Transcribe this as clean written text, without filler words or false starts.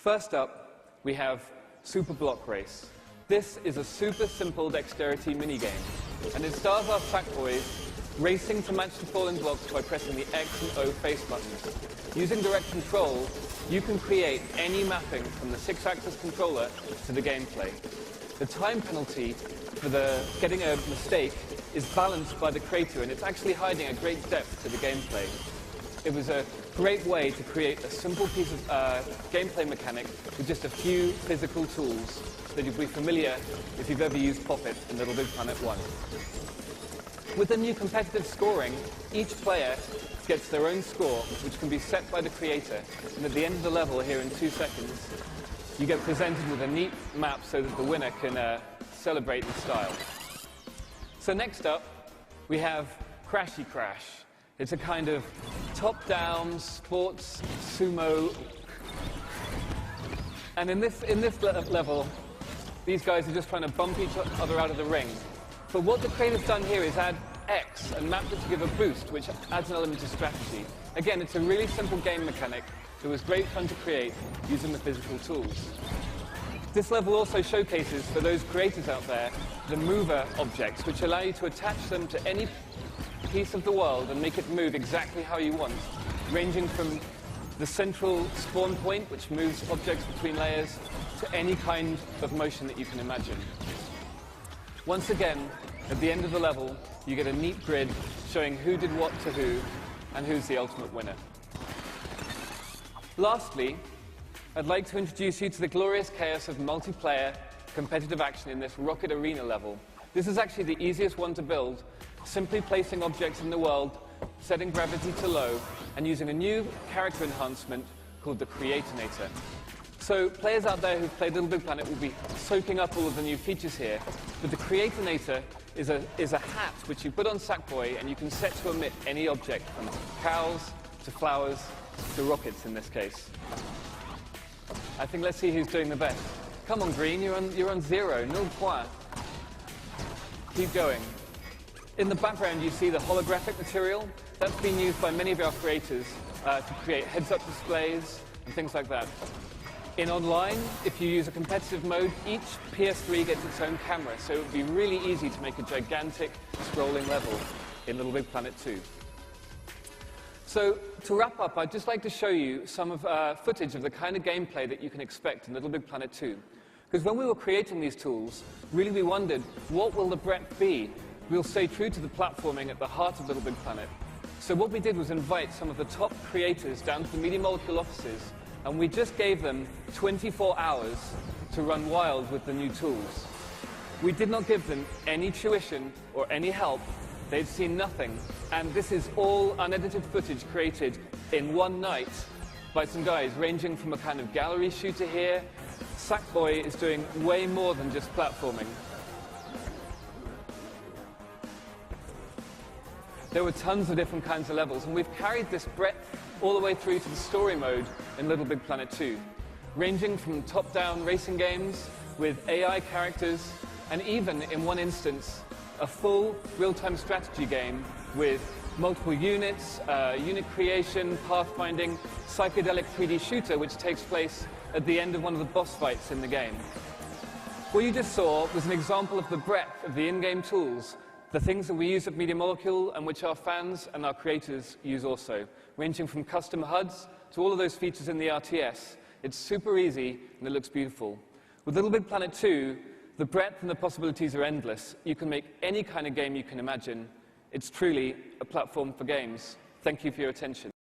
First up, we have Super Block Race. This is a super simple dexterity minigame, and it stars our Sackboys racing to match the falling blocks by pressing the X and O face buttons. Using direct control, you can create any mapping from the 6-axis controller to the gameplay. The time penalty for getting a mistake is balanced by the creator, and it's actually hiding a great depth to the gameplay. It was a great way to create a simple piece of gameplay mechanic with just a few physical tools that you'll be familiar if you've ever used Pop-It in LittleBigPlanet 1. With the new competitive scoring, each player gets their own score, which can be set by the creator, and at the end of the level here in 2 seconds, you get presented with a neat map so that the winner can celebrate in style. So next up, we have Crashy Crash. It's a kind of top-down sports sumo. And in this level, these guys are just trying to bump each other out of the ring. But what the creator's done here is add X and mapped it to give a boost, which adds an element of strategy. Again, it's a really simple game mechanic that was great fun to create using the physical tools. This level also showcases, for those creators out there, the mover objects, which allow you to attach them to any piece of the world and make it move exactly how you want, ranging from the central spawn point, which moves objects between layers, to any kind of motion that you can imagine. Once again, at the end of the level, you get a neat grid showing who did what to who and who's the ultimate winner. Lastly, I'd like to introduce you to the glorious chaos of multiplayer competitive action in this Rocket Arena level. This is actually the easiest one to build, simply placing objects in the world, setting gravity to low, and using a new character enhancement called the Creatonator. So players out there who've played LittleBigPlanet will be soaking up all of the new features here, but the Creatonator is a hat which you put on Sackboy and you can set to emit any object, from cows to flowers to rockets in this case. I think let's see who's doing the best. Come on, Green, you're on 0, 0 point. Keep going. In the background, you see the holographic material. That's been used by many of our creators to create heads-up displays and things like that. In online, if you use a competitive mode, each PS3 gets its own camera, so it would be really easy to make a gigantic scrolling level in LittleBigPlanet 2. So, to wrap up, I'd just like to show you some footage of the kind of gameplay that you can expect in LittleBigPlanet 2. Because when we were creating these tools, really we wondered, what will the breadth be? We'll stay true to the platforming at the heart of LittleBigPlanet. So what we did was invite some of the top creators down to the Media Molecule offices, and we just gave them 24 hours to run wild with the new tools. We did not give them any tuition or any help. They'd seen nothing. And this is all unedited footage created in one night by some guys ranging from a kind of gallery shooter here. Sackboy is doing way more than just platforming. There were tons of different kinds of levels, and we've carried this breadth all the way through to the story mode in LittleBigPlanet 2, ranging from top-down racing games with AI characters, and even, in one instance, a full real-time strategy game with multiple units, unit creation, pathfinding, psychedelic 3D shooter, which takes place at the end of one of the boss fights in the game. What you just saw was an example of the breadth of the in-game tools, the things that we use at Media Molecule and which our fans and our creators use also, ranging from custom HUDs to all of those features in the RTS. It's super easy and it looks beautiful. With LittleBigPlanet 2, the breadth and the possibilities are endless. You can make any kind of game you can imagine. It's truly a platform for games. Thank you for your attention.